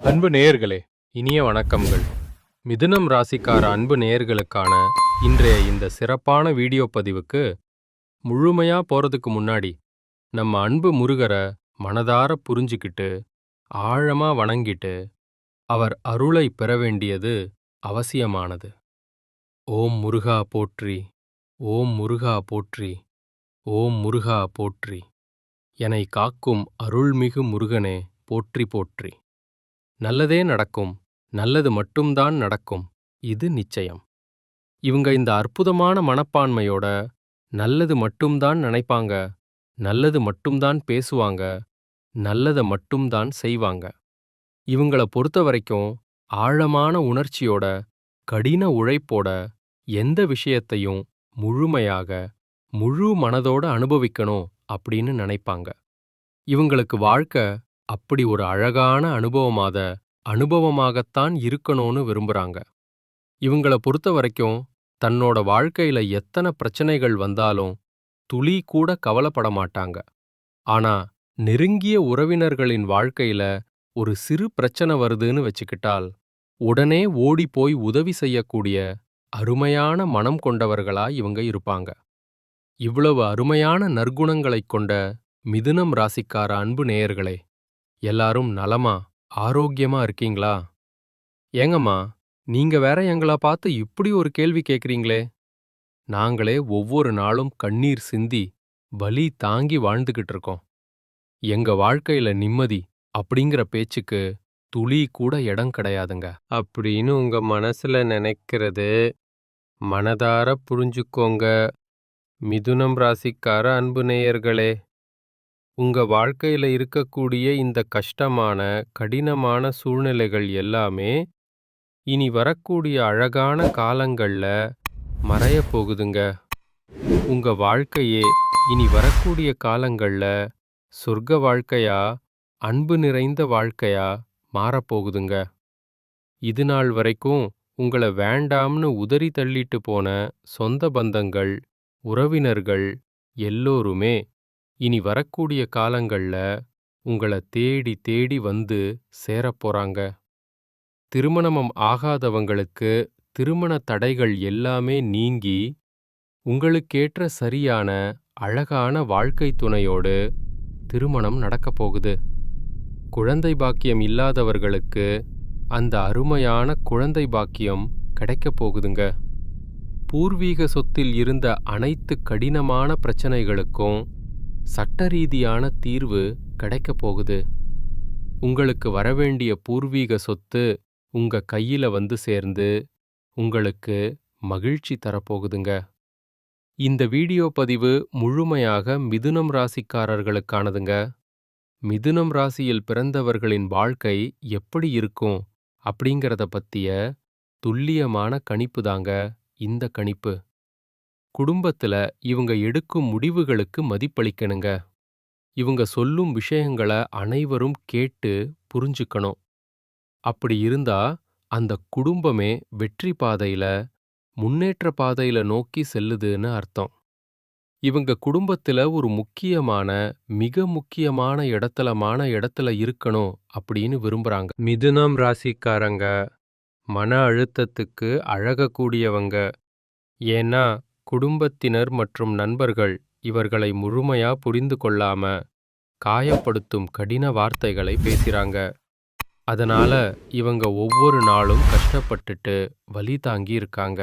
அன்பு நேயர்களே, இனிய வணக்கங்கள். மிதுனம் ராசிக்கார அன்பு நேயர்களுக்கான இன்றைய இந்த சிறப்பான வீடியோ பதிவுக்கு முழுமையா போறதுக்கு முன்னாடி நம்ம அன்பு முருகரை மனதார புரிஞ்சுக்கிட்டு ஆழமா வணங்கிட்டு அவர் அருளை பெற வேண்டியது அவசியமானது. ஓம் முருகா போற்றி, ஓம் முருகா போற்றி, ஓம் முருகா போற்றி. என்னை காக்கும் அருள்மிகு முருகனே போற்றி போற்றி. நல்லதே நடக்கும், நல்லது மட்டும்தான் நடக்கும், இது நிச்சயம். இவங்க இந்த அற்புதமான மனப்பான்மையோட நல்லது மட்டும்தான் நினைப்பாங்க, நல்லது மட்டும்தான் பேசுவாங்க, நல்லதை மட்டும்தான் செய்வாங்க. இவங்கள பொறுத்த வரைக்கும் ஆழமான உணர்ச்சியோட கடின உழைப்போட எந்த விஷயத்தையும் முழுமையாக முழு மனதோட அனுபவிக்கணும் அப்படின்னு நினைப்பாங்க. இவங்களுக்கு வாழ்க்கை அப்படி ஒரு அழகான அனுபவமாகத்தான் இருக்கணும்னு விரும்புறாங்க. இவங்கள பொறுத்த வரைக்கும் தன்னோட வாழ்க்கையில எத்தனை பிரச்சனைகள் வந்தாலும் துளி கூட கவலைப்பட மாட்டாங்க. ஆனா நெருங்கிய உறவினர்களின் வாழ்க்கையில ஒரு சிறு பிரச்சனை வருதுன்னு வச்சுக்கிட்டால் உடனே ஓடி போய் உதவி செய்யக்கூடிய அருமையான மனம் கொண்டவர்களா இவங்க இருப்பாங்க. இவ்வளவு அருமையான நற்குணங்களைக் கொண்ட மிதுனம் ராசிக்கார அன்பு நேயர்களே, எல்லாரும் நலமா ஆரோக்கியமா இருக்கீங்களா? ஏங்கம்மா, நீங்க வேற எங்கள பார்த்து இப்படி ஒரு கேள்வி கேட்குறீங்களே? நாங்களே ஒவ்வொரு நாளும் கண்ணீர் சிந்தி வலி தாங்கி வாழ்ந்துகிட்டு இருக்கோம். எங்க வாழ்க்கையில நிம்மதி அப்படிங்கிற பேச்சுக்கு துளி கூட இடம் கிடையாதுங்க அப்படின்னு உங்க மனசுல நினைக்கிறது மனதார புரிஞ்சுக்கோங்க. மிதுனம் ராசிக்கார அன்பு நேயர்களே, உங்க வாழ்க்கையில இருக்கக்கூடிய இந்த கஷ்டமான கடினமான சூழ்நிலைகள் எல்லாமே இனி வரக்கூடிய அழகான காலங்கள்ல மறையப் போகுதுங்க. உங்க வாழ்க்கையே இனி வரக்கூடிய காலங்கள்ல சொர்க்க வாழ்க்கையா, அன்பு நிறைந்த வாழ்க்கையா மாறப்போகுதுங்க. இது நாள் வரைக்கும் உங்களை வேண்டாம்னு உதறி தள்ளிட்டு போன சொந்த பந்தங்கள், உறவினர்கள் எல்லோருமே இனி வரக்கூடிய காலங்கள்ல உங்களை தேடி தேடி வந்து சேரப்போறாங்க. திருமணம் ஆகாதவங்களுக்கு திருமண தடைகள் எல்லாமே நீங்கி உங்களுக்கேற்ற சரியான அழகான வாழ்க்கை துணையோடு திருமணம் நடக்கப் போகுது. குழந்தை பாக்கியம் இல்லாதவர்களுக்கு அந்த அருமையான குழந்தை பாக்கியம் கிடைக்கப் போகுதுங்க. பூர்வீக சொத்தில் இருந்த அனைத்து கடினமான பிரச்சனைகளுக்கும் சட்டரீதியான தீர்வு கிடைக்கப் போகுது. உங்களுக்கு வரவேண்டிய பூர்வீக சொத்து உங்க கையில வந்து சேர்ந்து உங்களுக்கு மகிழ்ச்சி தரப்போகுதுங்க. இந்த வீடியோ பதிவு முழுமையாக மிதுனம் ராசிக்காரர்களுக்கானதுங்க. மிதுனம் ராசியில் பிறந்தவர்களின் வாழ்க்கை எப்படி இருக்கும் அப்படிங்கிறத பத்திய துல்லியமான கணிப்பு தாங்க இந்த கணிப்பு. குடும்பத்துல இவங்க எடுக்கும் முடிவுகளுக்கு மதிப்பளிக்கணுங்க. இவங்க சொல்லும் விஷயங்களை அனைவரும் கேட்டு புரிஞ்சுக்கணும். அப்படி இருந்தா அந்த குடும்பமே வெற்றி பாதையில, முன்னேற்ற பாதையில நோக்கி செல்லுதுன்னு அர்த்தம். இவங்க குடும்பத்துல ஒரு மிக முக்கியமான இடத்துல இருக்கணும் அப்படின்னு விரும்புறாங்க. மிதுனம் ராசிக்காரங்க மன அழுத்தத்துக்கு அழகக்கூடியவங்க. ஏன்னா குடும்பத்தினர் மற்றும் நண்பர்கள் இவர்களை முழுமையா புரிந்து கொள்ளாம காயப்படுத்தும் கடின வார்த்தைகளை பேசுறாங்க. அதனால இவங்க ஒவ்வொரு நாளும் கஷ்டப்பட்டுட்டு வலி தாங்கி இருக்காங்க.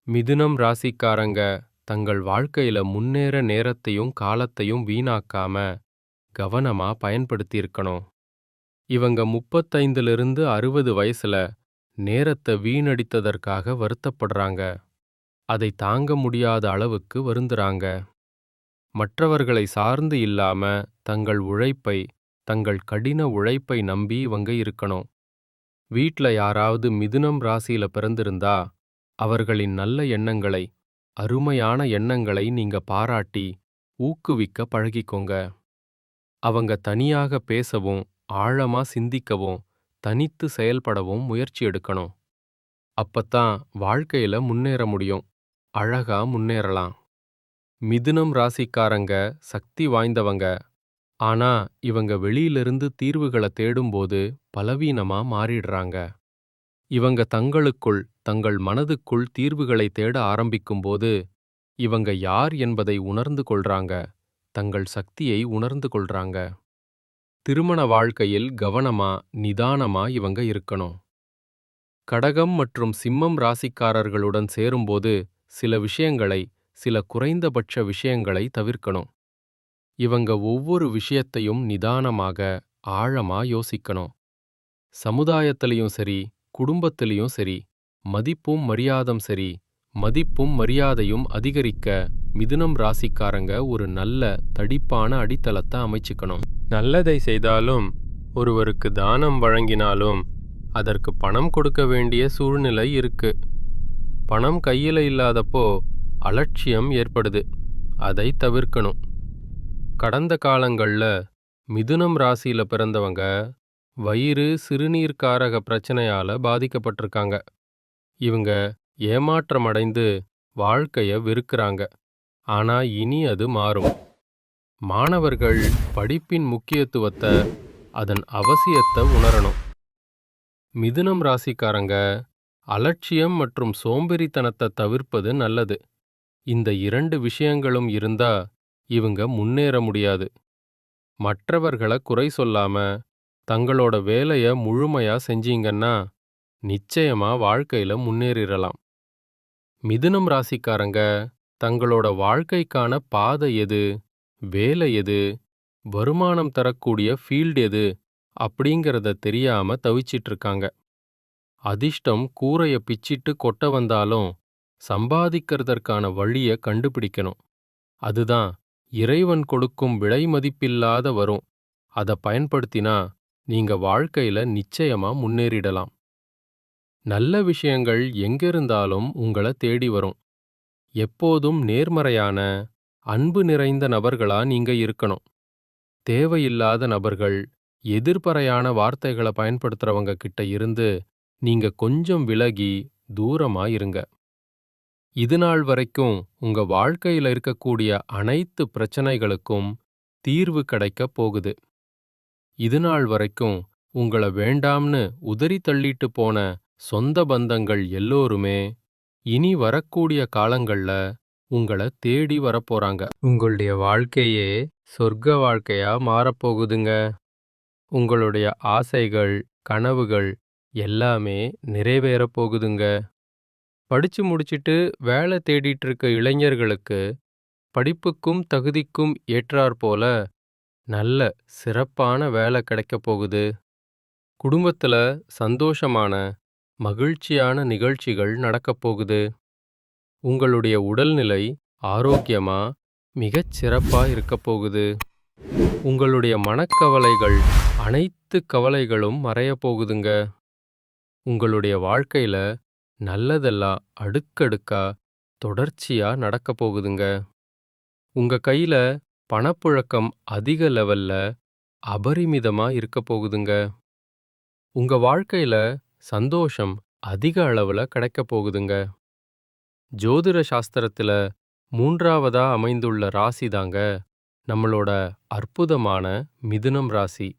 மிதுனம் ராசிக்காரங்க தங்கள் வாழ்க்கையில முன்னேற நேரத்தையும் காலத்தையும் வீணாக்காம கவனமா பயன்படுத்தியிருக்கணும். இவங்க 35லிருந்து 60 வயசுல நேரத்தை வீணடித்ததற்காக வருத்தப்படுறாங்க. அதை தாங்க முடியாத அளவுக்கு வருந்துறாங்க. மற்றவர்களை சார்ந்து இல்லாம தங்கள் கடின உழைப்பை நம்பி இவங்க இருக்கணும். வீட்ல யாராவது மிதுனம் ராசியில பிறந்திருந்தா அவர்களின் நல்ல எண்ணங்களை, அருமையான எண்ணங்களை நீங்க பாராட்டி ஊக்குவிக்க பழகிக்கோங்க. அவங்க தனியாக பேசவும், ஆழமா சிந்திக்கவும், தனித்து செயல்படவும் முயற்சி எடுக்கணும். அப்பத்தான் வாழ்க்கையில முன்னேற முடியும், அழகா முன்னேறலாம். மிதுனம் ராசிக்காரங்க சக்தி வாய்ந்தவங்க. ஆனா இவங்க வெளியிலிருந்து தீர்வுகளை தேடும்போது பலவீனமா மாறிடுறாங்க. இவங்க தங்களுக்குள், தங்கள் மனதுக்குள் தீர்வுகளை தேட ஆரம்பிக்கும்போது, இவங்க யார் என்பதை உணர்ந்து கொள்றாங்க. தங்கள் சக்தியை உணர்ந்து கொள்றாங்க. திருமண வாழ்க்கையில் கவனமா, நிதானமா இவங்க இருக்கணும். கடகம் மற்றும் சிம்மம் ராசிக்காரர்களுடன் சேரும்போது சில விஷயங்களை, சில குறைந்தபட்ச விஷயங்களை தவிர்க்கணும். இவங்க ஒவ்வொரு விஷயத்தையும் நிதானமாக, ஆழமா யோசிக்கணும். சமுதாயத்திலையும் சரி, குடும்பத்திலையும் சரி, மதிப்பும் மரியாதையும் அதிகரிக்க மிதுனம் ராசிக்காரங்க ஒரு நல்ல தடிப்பான அடித்தளத்தை அமைச்சுக்கணும். நல்லதை செய்தாலும், ஒருவருக்கு தானம் வழங்கினாலும் அதற்கு பணம் கொடுக்க வேண்டிய சூழ்நிலை இருக்கு. பணம் கையில இல்லாதப்போ அலட்சியம் ஏற்படுது. அதை தவிர்க்கணும். கடந்த காலங்கள்ல மிதுனம் ராசியில பிறந்தவங்க வயிறு, சிறுநீர்காரக பிரச்சனையால பாதிக்கப்பட்டிருக்காங்க. இவங்க ஏமாற்றமடைந்து வாழ்க்கைய வெறுக்கிறாங்க. ஆனா இனி அது மாறும். மாணவர்கள் படிப்பின் முக்கியத்துவத்தை, அதன் அவசியத்தை உணரணும். மிதுனம் ராசிக்காரங்க அலட்சியம் மற்றும் சோம்பேறித்தனத்தை தவிர்ப்பது நல்லது. இந்த 2 விஷயங்களும் இருந்தா இவங்க முன்னேற முடியாது. மற்றவர்களை குறை சொல்லாம தங்களோட வேலைய முழுமையா செஞ்சீங்கன்னா நிச்சயமா வாழ்க்கையில முன்னேறிடலாம். மிதுனம் ராசிக்காரங்க தங்களோட வாழ்க்கைக்கான பாதை எது, வேலை எது, வருமானம் தரக்கூடிய ஃபீல்டு எது அப்படிங்கிறத தெரியாம தவிச்சிட்டு இருக்காங்க. அதிர்ஷ்டம் கூரைய பிச்சிட்டு கொட்ட வந்தாலும் சம்பாதிக்கிறதற்கான வழிய கண்டுபிடிக்கணும். அதுதான் இறைவன் கொடுக்கும் விலை மதிப்பில்லாத வரும். அதை பயன்படுத்தினா நீங்க வாழ்க்கையில நிச்சயமா முன்னேறிடலாம். நல்ல விஷயங்கள் எங்கிருந்தாலும் உங்களை தேடி வரும். எப்போதும் நேர்மறையான, அன்பு நிறைந்த நபர்களா நீங்க இருக்கணும். தேவையில்லாத நபர்கள், எதிர்மறையான வார்த்தைகளை பயன்படுத்துறவங்க கிட்ட இருந்து நீங்க கொஞ்சம் விலகி தூரமா இருங்க. இதுநாள் வரைக்கும் உங்க வாழ்க்கையில இருக்கக்கூடிய அனைத்து பிரச்சனைகளுக்கும் தீர்வு கிடைக்க போகுது. இதுநாள் வரைக்கும் உங்கள வேண்டாம்னு உதறி தள்ளிட்டு போன சொந்த பந்தங்கள் எல்லோருமே இனி வரக்கூடிய காலங்கள்ல உங்கள தேடி வரப்போறாங்க. உங்களுடைய வாழ்க்கையே சொர்க்க வாழ்க்கையா மாறப்போகுதுங்க. உங்களுடைய ஆசைகள், கனவுகள் எல்லாமே நிறைவேறப் போகுதுங்க. படிச்சு முடிச்சிட்டு வேலை தேடிட்டு இருக்க இளைஞர்களுக்கு படிப்புக்கும் தகுதிக்கும் ஏற்றாற்போல நல்ல சிறப்பான வேலை கிடைக்கப் போகுது. குடும்பத்துல சந்தோஷமான, மகிழ்ச்சியான நிகழ்ச்சிகள் நடக்கப் போகுது. உங்களுடைய உடல்நிலை ஆரோக்கியமா மிகச் சிறப்பா இருக்கப் போகுது. உங்களுடைய மனக்கவலைகள், அனைத்து கவலைகளும் மறையப் போகுதுங்க. உங்களுடைய வாழ்க்கையில நல்லதெல்லாம் அடுக்கடுக்கா தொடர்ச்சியா நடக்கப் போகுதுங்க. உங்க கையில பணப்புழக்கம் அதிக லெவல்ல அபரிமிதமா இருக்கப் போகுதுங்க. உங்க வாழ்க்கையில சந்தோஷம் அதிக அளவுல கிடைக்கப் போகுதுங்க. ஜோதிட சாஸ்திரத்துல 3ஆவதா அமைந்துள்ள ராசி தாங்க நம்மளோட அற்புதமான மிதுனம் ராசி.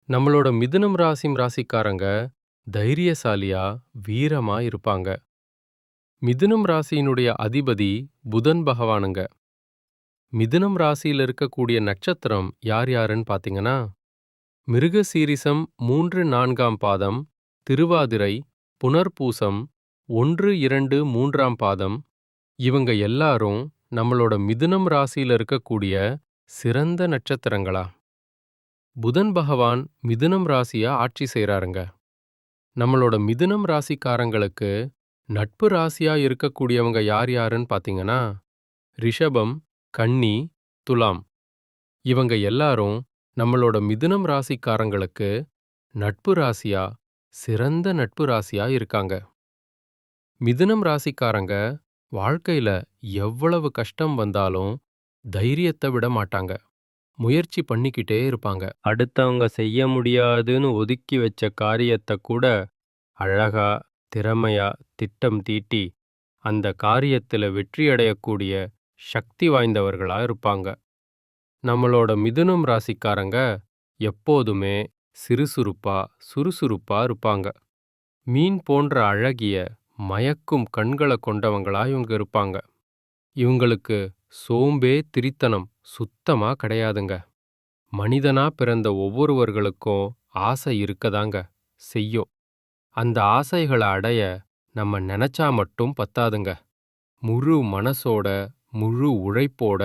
நம்மளோட மிதுனம் ராசிக்காரங்க தைரியசாலியா, வீரமா இருப்பாங்க. மிதுனம் ராசியினுடைய அதிபதி புதன் பகவானுங்க. மிதுனம் ராசியில இருக்கக்கூடிய நட்சத்திரம் யார் யாருன்னு பார்த்தீங்கன்னா, மிருகசீரிசம் 3, 4ஆம் பாதம், திருவாதிரை, புனர்பூசம் 1, 2, 3ஆம் பாதம். இவங்க எல்லாரும் நம்மளோட மிதுனம் ராசியில இருக்கக்கூடிய சிறந்த நட்சத்திரங்களா. புதன் பகவான் மிதுனம் ராசியா ஆட்சி செய்றாருங்க. நம்மளோட மிதுனம் ராசிக்காரங்களுக்கு நட்பு ராசியா இருக்கக்கூடியவங்க யார் யாருன்னு பார்த்தீங்கன்னா, ரிஷபம், கன்னி, துலாம். இவங்க எல்லாரும் நம்மளோட மிதுனம் ராசிக்காரங்களுக்கு நட்பு ராசியா, சிறந்த நட்பு ராசியா இருக்காங்க. மிதுனம் ராசிக்காரங்க வாழ்க்கையில எவ்வளவு கஷ்டம் வந்தாலும் தைரியத்தை விட மாட்டாங்க. முயற்சி பண்ணிக்கிட்டே இருப்பாங்க. அடுத்தவங்க செய்ய முடியாதுன்னு ஒதுக்கி வச்ச காரியத்தை கூட அழகா, திறமையா திட்டம் தீட்டி அந்த காரியத்துல வெற்றியடையக்கூடிய சக்தி வாய்ந்தவர்களா இருப்பாங்க. நம்மளோட மிதுனம் ராசிக்காரங்க எப்போதுமே சிறுசுறுப்பா சுறுசுறுப்பா இருப்பாங்க. மீன் போன்ற அழகிய மயக்கும் கண்களை கொண்டவங்களா இவங்க இருப்பாங்க. இவங்களுக்கு சோம்பே திரித்தனம் சுத்தமா கிடையாதுங்க. மனிதனா பிறந்த ஒவ்வொருவர்களுக்கும் ஆசை இருக்கதாங்க செய்யும். அந்த ஆசைகளை அடைய நம்ம நினைச்சா மட்டும் பத்தாதுங்க. முழு மனசோட முழு உழைப்போட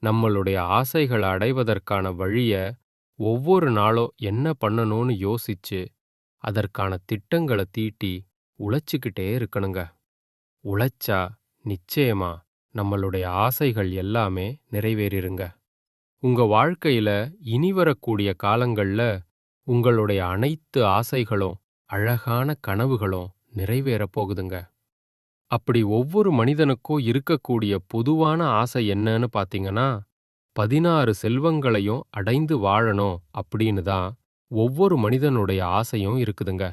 நம்மளுடைய ஆசைகளை அடைவதற்கான வழிய ஒவ்வொரு நாளும் என்ன பண்ணணும்னு யோசிச்சு அதற்கான திட்டங்களை தீட்டி உழைச்சிக்கிட்டே இருக்கணுங்க. உழைச்சா நிச்சயமா நம்மளுடைய ஆசைகள் எல்லாமே நிறைவேறிருங்க. உங்க வாழ்க்கையில இனி வரக்கூடிய காலங்கள்ல உங்களுடைய அனைத்து ஆசைகளும் அழகான கனவுகளும் நிறைவேறப் போகுதுங்க. அப்படி ஒவ்வொரு மனிதனுக்கும் இருக்கக்கூடிய பொதுவான ஆசை என்னன்னு பாத்தீங்கன்னா, 16 செல்வங்களையும் அடைந்து வாழணும் அப்படின்னு தான் ஒவ்வொரு மனிதனுடைய ஆசையும் இருக்குதுங்க.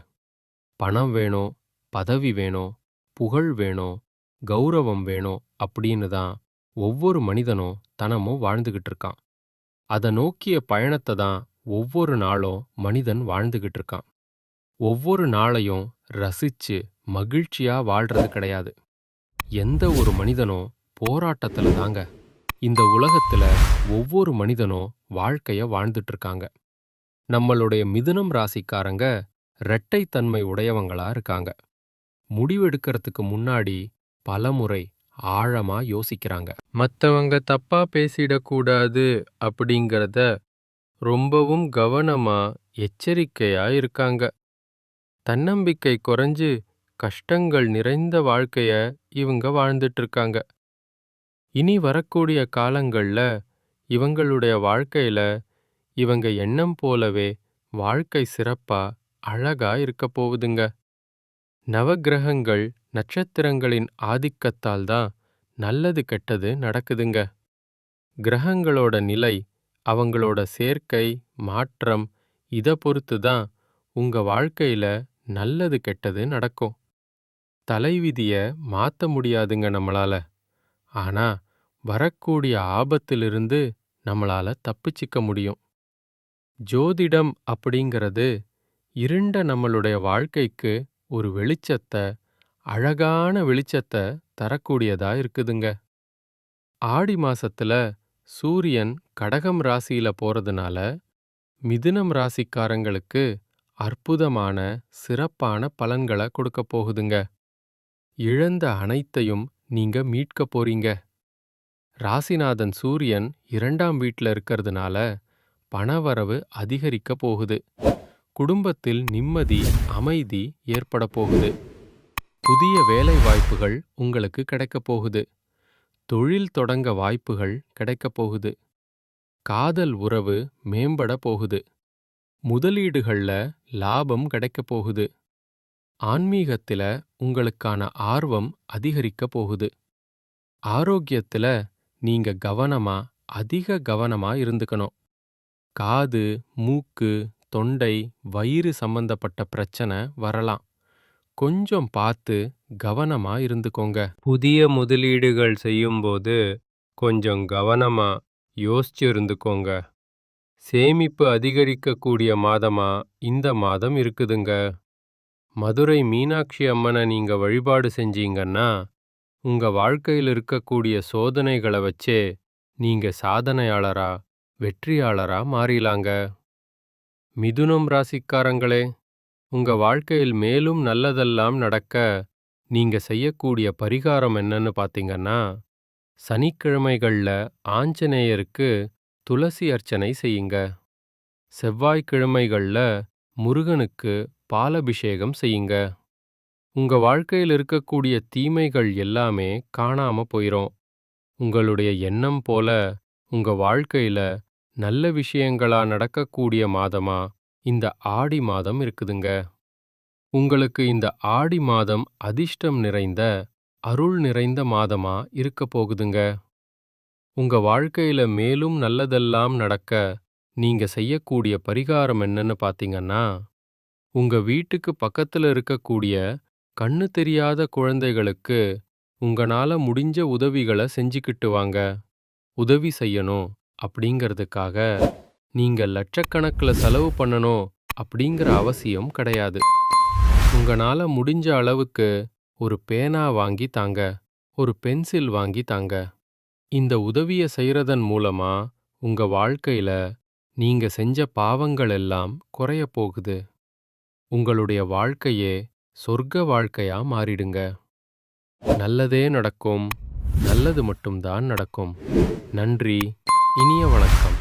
பணம் வேணும், பதவி வேணும், புகழ் வேணும், கௌரவம் வேணும் அப்படின்னு தான் ஒவ்வொரு மனிதனும் தினமும் வாழ்ந்துகிட்டு இருக்கான். அதை நோக்கிய பயணத்தை தான் ஒவ்வொரு நாளும் மனிதன் வாழ்ந்துகிட்டு இருக்கான். ஒவ்வொரு நாளையும் ரசிச்சு மகிழ்ச்சியா வாழ்றது கிடையாது. எந்த ஒரு மனிதனும் போராட்டத்துல தாங்க இந்த உலகத்துல ஒவ்வொரு மனிதனும் வாழ்க்கைய வாழ்ந்துட்டு இருக்காங்க. நம்மளுடைய மிதுனம் ராசிக்காரங்க இரட்டைத்தன்மை உடையவங்களா இருக்காங்க. முடிவெடுக்கிறதுக்கு முன்னாடி பலமுறை ஆழமா யோசிக்கிறாங்க. மத்தவங்க தப்பா பேசிடக்கூடாது அப்படிங்கிறத ரொம்பவும் கவனமா எச்சரிக்கையா இருக்காங்க. தன்னம்பிக்கை குறைஞ்சு கஷ்டங்கள் நிறைந்த வாழ்க்கைய இவங்க வாழ்ந்துட்டு இருக்காங்க. இனி வரக்கூடிய காலங்கள்ல இவங்களுடைய வாழ்க்கையில இவங்க எண்ணம் போலவே வாழ்க்கை சிறப்பா அழகா இருக்க போகுதுங்க. நவக்கிரகங்கள் நட்சத்திரங்களின் ஆதிக்கத்தால் தான் நல்லது கெட்டது நடக்குதுங்க. கிரகங்களோட நிலை, அவங்களோட சேர்க்கை, மாற்றம் இத பொறுத்து தான் உங்க வாழ்க்கையில நல்லது கெட்டது நடக்கும். தலைவிதிய மாத்த முடியாதுங்க நம்மளால. ஆனா வரக்கூடிய ஆபத்திலிருந்து நம்மளால தப்பிச்சிக்க முடியும். ஜோதிடம் அப்படிங்கிறது இருண்ட நம்மளுடைய வாழ்க்கைக்கு ஒரு வெளிச்சத்தை, அழகான வெளிச்சத்தை தரக்கூடியதா இருக்குதுங்க. ஆடி மாசத்துல சூரியன் கடகம் ராசியில போறதுனால மிதுனம் ராசிக்காரங்களுக்கு அற்புதமான சிறப்பான பலன்களை கொடுக்க போகுதுங்க. இழந்த அனைத்தையும் நீங்க மீட்க போறீங்க. ராசிநாதன் சூரியன் 2ஆம் வீட்ல இருக்கிறதுனால பணவரவு அதிகரிக்க போகுது. குடும்பத்தில் நிம்மதி, அமைதி ஏற்பட போகுது. புதிய வேலை வாய்ப்புகள் உங்களுக்கு கிடைக்க போகுது. தொழில் தொடங்க வாய்ப்புகள் கிடைக்க போகுது. காதல் உறவு மேம்பட போகுது. முதலீடுகள்ல லாபம் கிடைக்க போகுது. ஆன்மீகத்தில உங்களுக்கான ஆர்வம் அதிகரிக்க போகுது. ஆரோக்கியத்துல நீங்க அதிக கவனமா இருந்துக்கணும். காது, மூக்கு, தொண்டை, வயிறு சம்பந்தப்பட்ட பிரச்சனை வரலாம். கொஞ்சம் பார்த்து கவனமா இருந்துக்கோங்க. புதிய முதலீடுகள் செய்யும்போது கொஞ்சம் கவனமா யோசிச்சு இருந்துக்கோங்க. சேமிப்பு அதிகரிக்கக்கூடிய மாதமா இந்த மாதம் இருக்குதுங்க. மதுரை மீனாட்சி அம்மனை நீங்க வழிபாடு செஞ்சீங்கன்னா உங்க வாழ்க்கையில் இருக்கக்கூடிய சோதனைகளை வச்சே நீங்க சாதனையாளரா, வெற்றியாளரா மாறிலாங்க. மிதுனம் ராசிக்காரங்களே, உங்க வாழ்க்கையில் மேலும் நல்லதெல்லாம் நடக்க நீங்க செய்யக்கூடிய பரிகாரம் என்னன்னு பாத்தீங்கன்னா, சனிக்கிழமைகள்ல ஆஞ்சநேயருக்கு துளசி அர்ச்சனை செய்யுங்க. செவ்வாய்க்கிழமைகள்ல முருகனுக்கு பாலபிஷேகம் செய்யுங்க. உங்க வாழ்க்கையில் இருக்கக்கூடிய தீமைகள் எல்லாமே காணாம போயிரும். உங்களுடைய எண்ணம் போல உங்க வாழ்க்கையில நல்ல விஷயங்களா நடக்கக்கூடிய மாதமா இந்த ஆடி மாதம் இருக்குதுங்க. உங்களுக்கு இந்த ஆடி மாதம் அதிர்ஷ்டம் நிறைந்த, அருள் நிறைந்த மாதமா இருக்க போகுதுங்க. உங்க வாழ்க்கையில மேலும் நல்லதெல்லாம் நடக்க நீங்க செய்யக்கூடிய பரிகாரம் என்னன்னு பாத்தீங்கன்னா, உங்க வீட்டுக்கு பக்கத்துல இருக்கக்கூடிய கண்ணு தெரியாத குழந்தைகளுக்கு உங்கனால முடிஞ்ச உதவிகளை செஞ்சுக்கிட்டு வாங்க. உதவி செய்யணும் அப்படிங்கிறதுக்காக நீங்க லட்சக்கணக்கில் செலவு பண்ணணும் அப்படிங்கிற அவசியம் கிடையாது. உங்களால முடிஞ்ச அளவுக்கு ஒரு பேனா வாங்கி தாங்க, ஒரு பென்சில் வாங்கி தாங்க. இந்த உதவிய செய்யறதன் மூலமா உங்க வாழ்க்கையில நீங்க செஞ்ச பாவங்கள் எல்லாம் குறையப் போகுது. உங்களுடைய வாழ்க்கையே சொர்க்க வாழ்க்கையா மாறிடுங்க. நல்லதே நடக்கும். நல்லது மட்டும்தான் நடக்கும். நன்றி. இனிய வணக்கம்.